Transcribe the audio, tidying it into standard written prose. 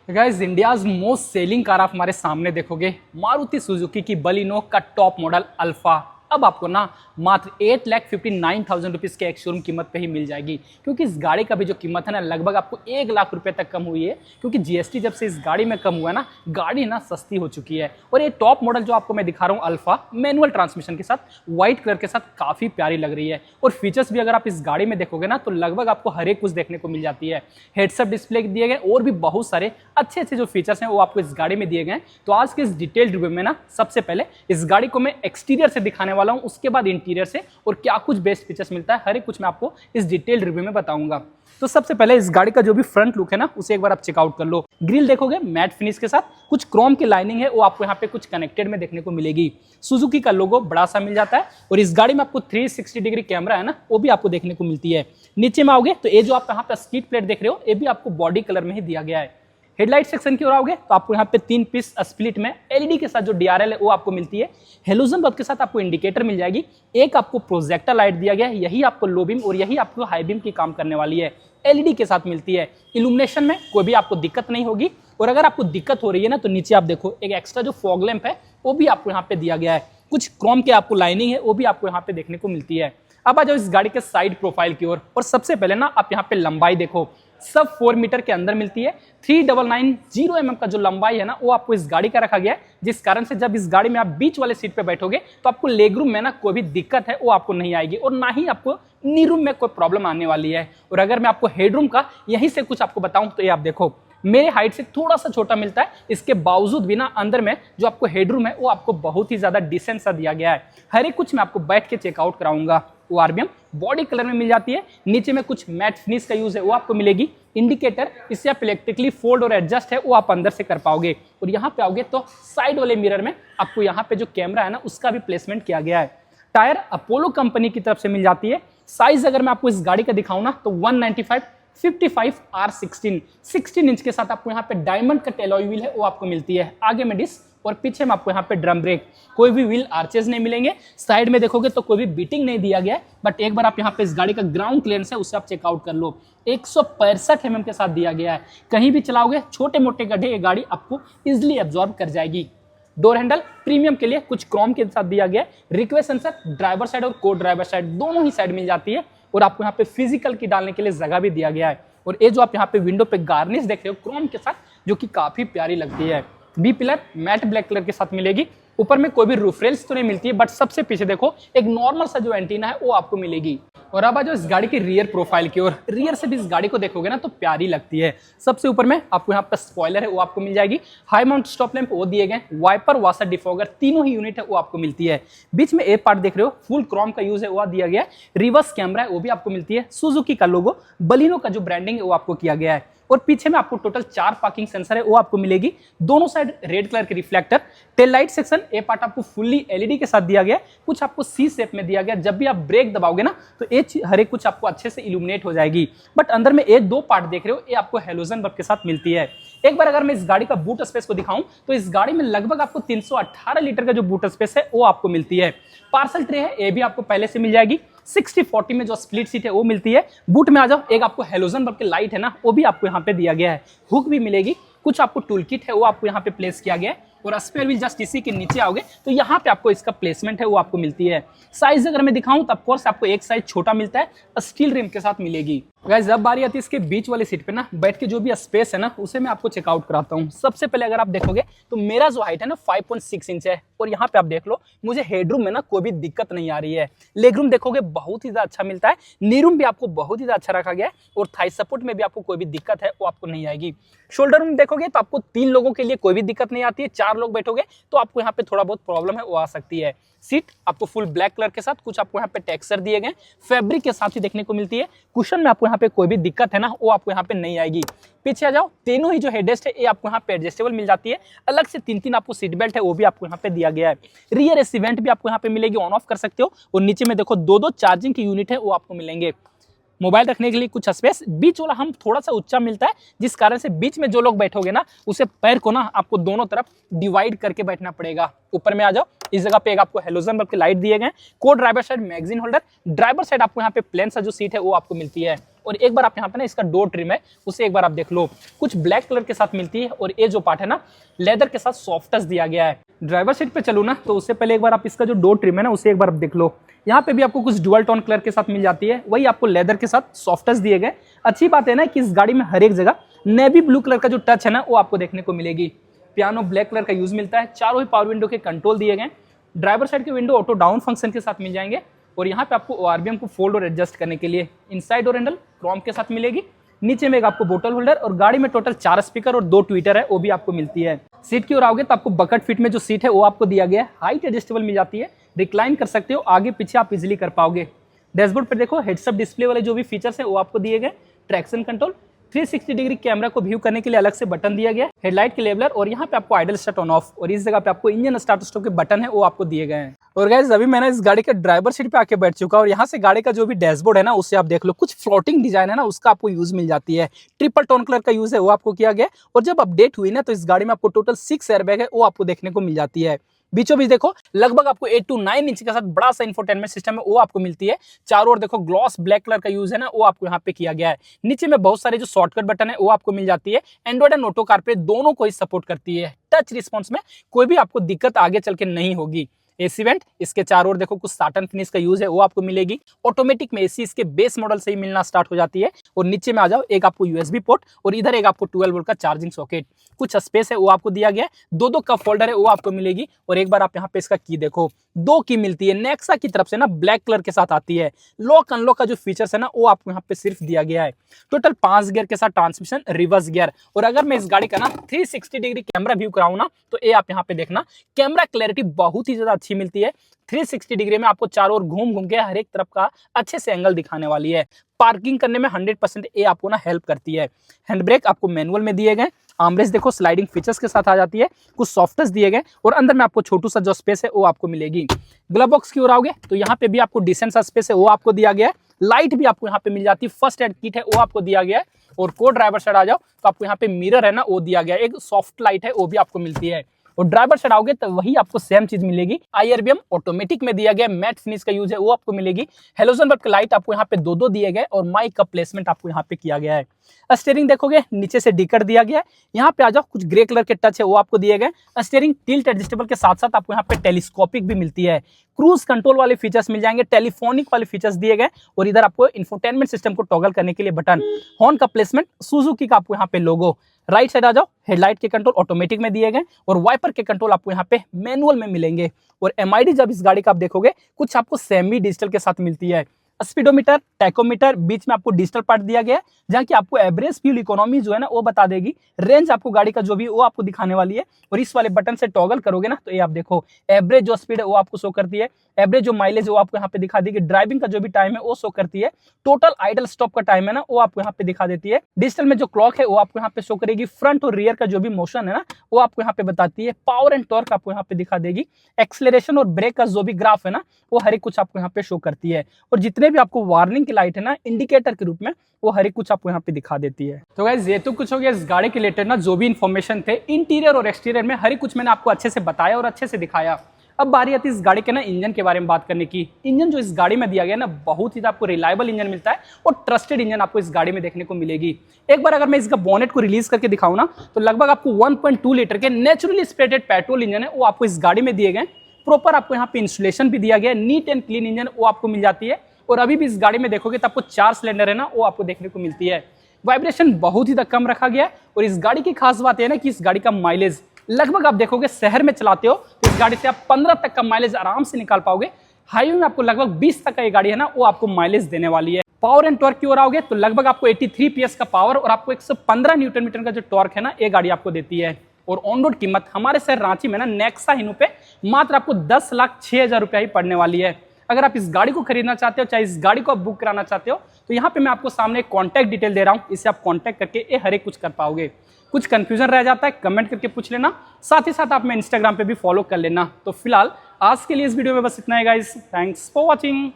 Guys India's most selling car आप हमारे सामने देखोगे मारुति सुजुकी की बलिनो का टॉप मॉडल अल्फा। अब आपको ना मात्र 8,59,000 रुपीज़ के एक शोरूम कीमत पे ही मिल जाएगी, क्योंकि इस गाड़ी का भी जो कीमत है ना लगभग आपको 1 लाख रुपए तक कम हुई है, क्योंकि जीएसटी जब से इस गाड़ी में कम हुआ है ना, गाड़ी ना सस्ती हो चुकी है। और ये टॉप मॉडल जो आपको मैं दिखा रहा हूँ अल्फा मैनुअल ट्रांसमिशन के साथ व्हाइट कलर के साथ काफ़ी प्यारी लग रही है। और फीचर्स भी अगर आप इस गाड़ी में देखोगे ना तो लगभग आपको हर एक कुछ देखने को मिल जाती है। हेडसअप डिस्प्ले दिए गए और भी बहुत सारे अच्छे अच्छे जो फीचर्स हैं वो आपको इस गाड़ी में दिए गए हैं। तो आज के इस डिटेल रिव्यू में ना सबसे पहले इस गाड़ी को मैं एक्सटीरियर से दिखाने वाला हूं, उसके बाद इंटीरियर से, और क्या कुछ बेस्ट फीचर्स मिलता है हर एक कुछ मैं आपको इस डिटेल रिव्यू में बताऊंगा। तो सबसे पहले इस गाड़ी का जो भी फ्रंट लुक है ना उसे एक बार आप चेकआउट कर लो। ग्रिल देखोगे मैट फिनिश के साथ, कुछ क्रोम की लाइनिंग है वो आपको यहाँ पे कुछ कनेक्टेड में देखने को मिलेगी। सुजुकी का लोगो बड़ा सा मिल जाता है और इस गाड़ी में आपको 360 डिग्री कैमरा है ना वो भी आपको देखने को मिलती है। नीचे में आओगे तो ये जो आप यहाँ पे स्किड प्लेट देख रहे हो ये भी आपको बॉडी कलर में ही दिया गया है। हेडलाइट सेक्शन की ओर आओगे तो आपको यहाँ पे 3 पीस स्प्लिट में एलईडी के साथ जो डीआरएल है वो आपको मिलती है। हेलोजन बल्ब के साथ आपको इंडिकेटर मिल जाएगी। एक आपको प्रोजेक्टर लाइट दिया गया है, यही आपको लो बीम और यही आपको हाई बीम की काम करने वाली है। एलईडी के साथ मिलती है। इल्यूमिनेशन में कोई भी आपको दिक्कत नहीं होगी। और अगर आपको दिक्कत हो रही है ना तो नीचे आप देखो एक एक्स्ट्रा जो फॉग लैंप है वो भी आपको यहाँ पे दिया गया है। कुछ क्रोम के आपको लाइनिंग है वो भी आपको यहाँ पे देखने को मिलती है। अब आ जाओ इस गाड़ी के साइड प्रोफाइल की ओर, और सबसे पहले ना आप यहाँ पे लंबाई देखो, सब 4 मीटर के अंदर मिलती है। 3990 mm का जो लंबाई है ना वो आपको इस गाड़ी का रखा गया है, जिस कारण से जब इस गाड़ी में आप बीच वाले सीट पे बैठोगे तो आपको लेग रूम में ना कोई भी दिक्कत है वो आपको नहीं आएगी, और ना ही आपको नी रूम में कोई प्रॉब्लम आने वाली है। और अगर मैं आपको हेडरूम का यहीं से कुछ आपको बताऊं तो ये आप देखो मेरे हाइट से थोड़ा सा छोटा मिलता है, इसके बावजूद भी ना अंदर में जो आपको हेडरूम है वो आपको बहुत ही ज्यादा डिसेंट सा दिया गया है। हर एक कुछ मैं आपको बैठ के चेकआउट कराऊंगा। वो आरबीएम बॉडी कलर में मिल जाती है। नीचे में कुछ मैट फिनिश का यूज है वो आपको मिलेगी। इंडिकेटर इससे आप इलेक्ट्रिकली फोल्ड और एडजस्ट है वो आप अंदर से कर पाओगे। और यहाँ पे आओगे तो साइड वाले मिरर में आपको यहाँ पे जो कैमरा है ना उसका भी प्लेसमेंट किया गया है। टायर अपोलो कंपनी की तरफ से मिल जाती है। साइज अगर मैं आपको इस गाड़ी का दिखाऊं ना तो 195/55 R16 16 इंच के साथ आपको यहाँ पे डायमंड का टेलॉय व्हील है वो आपको मिलती है। आगे में डिस्क और पीछे में आपको यहाँ पे ड्रम ब्रेक, कोई भी व्हील आर्चेज नहीं मिलेंगे। साइड में देखोगे तो कोई भी बीटिंग नहीं दिया गया है, बट एक बार आप यहाँ पे इस गाड़ी का ग्राउंड क्लियरेंस है उसे आप चेकआउट कर लो। 165 mm के साथ दिया गया है। कहीं भी चलाओगे छोटे मोटे गड्ढे ये गाड़ी आपको इजिली एब्जॉर्ब कर जाएगी। डोर हैंडल प्रीमियम के लिए कुछ क्रोम के साथ दिया गया है। रिक्वेस्ट सेंसर ड्राइवर साइड और को ड्राइवर साइड दोनों ही साइड मिल जाती है। और आपको यहाँ पे फिजिकल की डालने के लिए जगह भी दिया गया है। और ये जो आप यहाँ पे विंडो पे गार्निश देख रहे हो क्रोम के साथ, जो कि काफी प्यारी लगती है। B pillar matte black colour के साथ मिलेगी। ऊपर में कोई भी रूफ रेल्स तो नहीं मिलती है, बट सबसे पीछे देखो एक नॉर्मल सा जो एंटीना है वो आपको मिलेगी। और अब जो इस गाड़ी की रियर प्रोफाइल की ओर, रियर से भी इस गाड़ी को देखोगे ना तो प्यारी लगती है। सबसे ऊपर में आपको यहाँ पे स्पॉइलर है वो आपको मिल जाएगी। हाई माउंट स्टॉप लैंप वो दिए गए। वाइपर वाशर डिफॉगर तीनों ही यूनिट है वो आपको मिलती है। बीच में ए पार्ट देख रहे हो फुल क्रोम का यूज है वो दिया गया है। रिवर्स कैमरा है वो भी आपको मिलती है। सुजुकी का लोगो, बलिनो का जो ब्रांडिंग है वो आपको किया गया है। और पीछे में आपको टोटल 4 पार्किंग सेंसर है वो आपको मिलेगी। दोनों साइड रेड कलर के reflector. Tail light section A part आपको फुल्ली एलईडी के साथ दिया गया। कुछ आपको सी शेप में दिया गया। जब भी आप ब्रेक दबाओगे ना तो ये हर एक कुछ आपको अच्छे से इल्यूमिनेट हो जाएगी। बट अंदर में एक 2 पार्ट देख रहे हो ये आपको हेलोजन बल्ब के साथ मिलती है। एक बार अगर मैं इस गाड़ी का बूट स्पेस को दिखाऊं तो इस गाड़ी में लगभग आपको 318 लीटर का जो बूट स्पेस है वो आपको मिलती है। पार्सल ट्रे है ये भी आपको पहले से मिल जाएगी। 60/40 में जो स्प्लिट सीट है वो मिलती है। बूट में आ जाओ, एक आपको हेलोजन बल्ब की लाइट है ना वो भी आपको यहाँ पे दिया गया है। हुक भी मिलेगी। कुछ आपको टूल किट है वो आपको यहाँ पे प्लेस किया गया है। और स्पेयर व्हील जस्ट इसी के नीचे आओगे तो यहाँ पे आपको इसका प्लेसमेंट है वो आपको मिलती है। साइज अगर मैं दिखाऊं तो ऑफकोर्स आपको एक साइज छोटा मिलता है, स्टील रिम के साथ मिलेगी। गाइस जब बारी आती है इसके बीच वाली सीट पे ना बैठ के जो भी स्पेस है ना उसे मैं आपको चेकआउट कराता हूँ। सबसे पहले अगर आप देखोगे तो मेरा जो हाइट है ना 5.6 इंच है, और यहाँ पे आप देख लो मुझे हेडरूम में ना कोई भी दिक्कत नहीं आ रही है। लेग रूम देखोगे बहुत ही ज्यादा अच्छा मिलता है। नी रूम भी आपको बहुत ही ज्यादा अच्छा रखा गया है। और थाई सपोर्ट में भी आपको कोई भी दिक्कत है वो आपको नहीं आएगी। शोल्डर रूम देखोगे तो आपको 3 लोगों के लिए कोई भी दिक्कत नहीं आती है। 4 लोग बैठोगे तो आपको यहाँ पे थोड़ा बहुत प्रॉब्लम है वो आ सकती है। सीट आपको फुल ब्लैक कलर के साथ, कुछ आपको यहाँ पे टेक्सचर दिए गए फैब्रिक के साथ ही देखने को मिलती है। कुशन में आपको यहाँ पे कोई भी दिक्कत है ना वो आपको यहाँ पे नहीं आएगी। पीछे आ जाओ, तीनों ही जो हेडरेस्ट है ये आपको यहाँ पे एडजस्टेबल मिल जाती है। अलग से 3 आपको सीट बेल्ट है वो भी आपको यहाँ पे दिया गया है। रियर एसी वेंट भी आपको यहाँ पे मिलेगी, ऑन ऑफ कर सकते हो। और नीचे में देखो 2 चार्जिंग की यूनिट है वो आपको मिलेंगे। मोबाइल रखने के लिए कुछ स्पेस। बीच वाला हम थोड़ा सा ऊंचा मिलता है, जिस कारण से बीच में जो लोग बैठोगे ना उसे पैर को ना आपको दोनों तरफ डिवाइड करके बैठना पड़ेगा। ऊपर में आ जाओ, इस जगह पे एक आपको हेलोजन बल्ब की लाइट दिए गए। को driver side magazine holder. Driver side आपको यहाँ पे प्लेन सा जो सीट है वो आपको मिलती है। और एक बार आप यहाँ पे ना इसका डोर ट्रिम है उसे एक बार आप देख लो, कुछ ब्लैक कलर के साथ मिलती है और ये जो पार्ट है ना लेदर के साथ सॉफ्ट टच दिया गया है। ड्राइवर सीट पे चलो ना तो उससे पहले एक बार आप इसका जो डोर ट्रिम है ना उसे एक बार आप देख लो। यहाँ पे भी आपको कुछ डुअल टोन कलर के साथ मिल जाती है, वही आपको लेदर के साथ सॉफ्ट टच दिए गए। अच्छी बात है ना कि इस गाड़ी में हर एक जगह नेवी ब्लू कलर का जो टच है ना वो आपको देखने को मिलेगी। पियानो ब्लैक कलर का यूज मिलता है, चारों ही पावर विंडो के कंट्रोल दिए गए। ड्राइवर साइड के विंडो ऑटो डाउन फंक्शन के साथ मिल जाएंगे और यहाँ पे आपको आरबीएम को फोल्ड और एडजस्ट करने के लिए इनसाइड डोर हैंडल क्रोम के साथ मिलेगी। नीचे में एक आपको बोतल होल्डर और गाड़ी में टोटल 4 स्पीकर और 2 ट्विटर है वो भी आपको मिलती है। सीट की ओर आओगे तो आपको बकेट फिट में जो सीट है वो आपको दिया गया है, हाइट एडजस्टेबल मिल जाती है, रिक्लाइन कर सकते हो, आगे पीछे आप इजीली कर पाओगे। डैशबोर्ड पर देखो हेडसअप डिस्प्ले वाले जो भी फीचर्स है वो आपको दिए गए। ट्रैक्शन कंट्रोल, 360 डिग्री कैमरा को व्यू करने के लिए अलग से बटन दिया गया है, हेडलाइट के लेवलर और यहाँ पे आपको आइडल स्टार्ट ऑन ऑफ और इस जगह पे आपको इंजन स्टार्ट स्टॉप के बटन है वो आपको दिए गए हैं। और गाइस अभी मैंने इस गाड़ी के ड्राइवर सीट पे आके बैठ चुका और यहाँ से गाड़ी का जो भी डैशबोर्ड है ना उससे आप देख लो, कुछ फ्लोटिंग डिजाइन है ना उसका आपको यूज मिल जाती है। ट्रिपल टोन कलर का यूज है वो आपको किया गया और जब अपडेट हुई ना तो इस गाड़ी में आपको टोटल 6 एयरबैग है वो आपको देखने को मिल जाती है। बीचों बीच देखो लगभग आपको 8 to 9 इंच के साथ बड़ा सा इंफोटेनमेंट सिस्टम है वो आपको मिलती है। चारों ओर देखो ग्लॉस ब्लैक कलर का यूज है ना वो आपको यहाँ पे किया गया है। नीचे में बहुत सारे जो शॉर्टकट बटन है वो आपको मिल जाती है। एंड्रॉइड एंड ऑटो कारप्ले दोनों को ही सपोर्ट करती है। टच रिस्पॉन्स में कोई भी आपको दिक्कत आगे चल के नहीं होगी। एसी वेंट, इसके चारों ओर देखो कुछ साटन फिनिश का यूज है वो आपको मिलेगी। ऑटोमेटिक में एसी इसके बेस मॉडल से ही मिलना स्टार्ट हो जाती है। और नीचे में आ जाओ, एक आपको यूएसबी पोर्ट और इधर एक आपको 12 वोल्ट का चार्जिंग सॉकेट, कुछ स्पेस है वो आपको दिया गया है। दो कप होल्डर है वो आपको मिलेगी। और एक बार आप यहाँ पे इसका की देखो, 2 की मिलती है। नेक्सा की तरफ से ना ब्लैक कलर के साथ आती है। लॉक अनलॉक का जो फीचर्स है ना वो आपको यहाँ पे सिर्फ दिया गया है। टोटल 5 गियर के साथ ट्रांसमिशन, रिवर्स गियर। और अगर मैं इस गाड़ी का ना 360 डिग्री कैमरा व्यू कराऊं ना तो ये आप यहाँ पे देखना, कैमरा क्लैरिटी बहुत ही ज्यादा अच्छी मिलती है। 360 डिग्री में आपको चारों ओर घूम घूम के हर एक तरफ का अच्छे से एंगल दिखाने वाली है। पार्किंग करने में 100% ये आपको ना हेल्प करती है। हैंड ब्रेक आपको मैनुअल में दिए गए। आर्मरेस्ट देखो स्लाइडिंग फीचर्स के साथ आ जाती है, कुछ सॉफ्ट टच दिए गए और अंदर में आपको छोटू सा जो स्पेस है वो आपको मिलेगी। ग्लव बॉक्स की ओर आओगे तो यहाँ पे भी आपको डिसेंट सा स्पेस है वो आपको दिया गया है। लाइट भी आपको यहाँ पे मिल जाती है। फर्स्ट एड किट है वो आपको दिया गया है। और को ड्राइवर साइड आ जाओ तो आपको यहाँ पे मिरर है ना वो दिया गया है। एक सॉफ्ट लाइट है वो भी आपको मिलती है। और ड्राइवर साइड आओगे तो वही आपको सेम चीज मिलेगी। आईआरबीएम ऑटोमेटिक में दिया गया, मैट फिनिश का यूज है वो आपको मिलेगी। हेलोजन बल्ब लाइट आपको यहाँ पे 2 दिए गए और माइक का प्लेसमेंट आपको यहाँ पे किया गया है। स्टीयरिंग देखोगे नीचे से डिकर दिया गया है। यहाँ पे आ जाओ, कुछ ग्रे कलर के टच है वो आपको दिए गए। स्टीयरिंग टिल्ट एडजस्टेबल के साथ साथ आपको यहाँ पे टेलीस्कोपिक भी मिलती है। क्रूज कंट्रोल वाले फीचर्स मिल जाएंगे, टेलीफोनिक वाले फीचर्स दिए गए और इधर आपको इंफोटेनमेंट सिस्टम को टॉगल करने के लिए बटन। हॉर्न का प्लेसमेंट, सुजुकी का आपको यहाँ पे लोगो। राइट साइड आ जाओ, हेडलाइट के कंट्रोल ऑटोमेटिक में दिए गए और वाइपर के कंट्रोल आपको यहाँ पे मैनुअल में मिलेंगे। और एमआईडी जब इस गाड़ी का आप देखोगे कुछ आपको सेमी डिजिटल के साथ मिलती है। स्पीडोमीटर, टैकोमीटर, बीच में आपको डिजिटल पार्ट दिया गया है जहाँ की आपको एवरेज फ्यूल इकोनॉमी जो है ना वो बता देगी। रेंज आपको गाड़ी का जो भी वो आपको दिखाने वाली है। और इस वाले बटन से टॉगल करोगे ना तो ये आप देखो एवरेज जो स्पीड है वो आपको शो करती है। एवरेज जो माइलेज है वो आपको यहाँ पे दिखा देगी। ड्राइविंग का जो भी टाइम है वो शो करती है। टोटल आइडल स्टॉप का टाइम है ना वो आपको यहाँ पे दिखा देती है। डिजिटल में जो क्लॉक है वो आपको यहाँ पे शो करेगी। फ्रंट और रियर का जो भी मोशन है ना वो आपको यहाँ पे बताती है। पावर एंड टॉर्क आपको यहाँ पे दिखा देगी। एक्सेलरेशन और ब्रेक का जो भी ग्राफ है ना वो हर एक कुछ आपको यहाँ पे शो करती है। और जितने भी आपको वार्निंग की लाइट है ना इंडिकेटर के रूप में वो हर एक कुछ आपको यहाँ पे दिखा देती है। तो गाइस ये तो कुछ हो गया इस गाड़ी के रिलेटेड ना जो भी इन्फॉर्मेशन थे इंटीरियर और एक्सटीरियर में हर एक कुछ मैंने आपको अच्छे से बताया और अच्छे से दिखाया। अब बारी आती है इस गाड़ी के ना इंजन के बारे में बात करने की। इंजन जो इस गाड़ी में दिया गया ना बहुत ही आपको रिलायबल इंजन मिलता है और ट्रस्टेड इंजन आपको इस गाड़ी में देखने को मिलेगी। एक बार अगर मैं इसका बोनेट को रिलीज करके दिखाऊं ना तो लगभग आपको 1.2 लीटर के नेचुरली स्प्रेडेड पेट्रोल इंजन है वो आपको इस गाड़ी में दिए गए। प्रॉपर आपको यहाँ पे इंस्टॉलेशन भी दिया गया है। नीट एंड क्लीन इंजन वो आपको मिल जाती है। और अभी भी इस गाड़ी में देखोगे तो आपको 4 सिलेंडर है ना वो आपको देखने को मिलती है। वाइब्रेशन बहुत ही कम रखा गया है। और इस गाड़ी की खास बात है ना कि इस गाड़ी का माइलेज लगभग आप देखोगे शहर में चलाते हो तो इस गाड़ी से आप 15 तक का माइलेज आराम से निकाल पाओगे। हाईवे में आपको लगभग 20 तक का ये गाड़ी है ना वो आपको माइलेज देने वाली है। पावर एंड टॉर्क की ओर आओगे तो लगभग आपको 83 PS का पावर और आपको 115 न्यूटन मीटर का जो टॉर्क है ना ये गाड़ी आपको देती है। और ऑन रोड कीमत हमारे शहर रांची में ना नेक्सा हिनो पे मात्र आपको 10,06,000 रुपया ही पड़ने वाली है। अगर आप इस गाड़ी को खरीदना चाहते हो, चाहे इस गाड़ी को आप बुक कराना चाहते हो तो यहाँ पे मैं आपको सामने कॉन्टैक्ट डिटेल दे रहा हूँ, इससे आप कॉन्टैक्ट करके ये हर एक कुछ कर पाओगे। कुछ कंफ्यूजन रह जाता है कमेंट करके पूछ लेना, साथ ही साथ आप मैं इंस्टाग्राम पे भी फॉलो कर लेना। तो फिलहाल आज के लिए इस वीडियो में बस इतना है गाइस, थैंक्स फॉर वॉचिंग।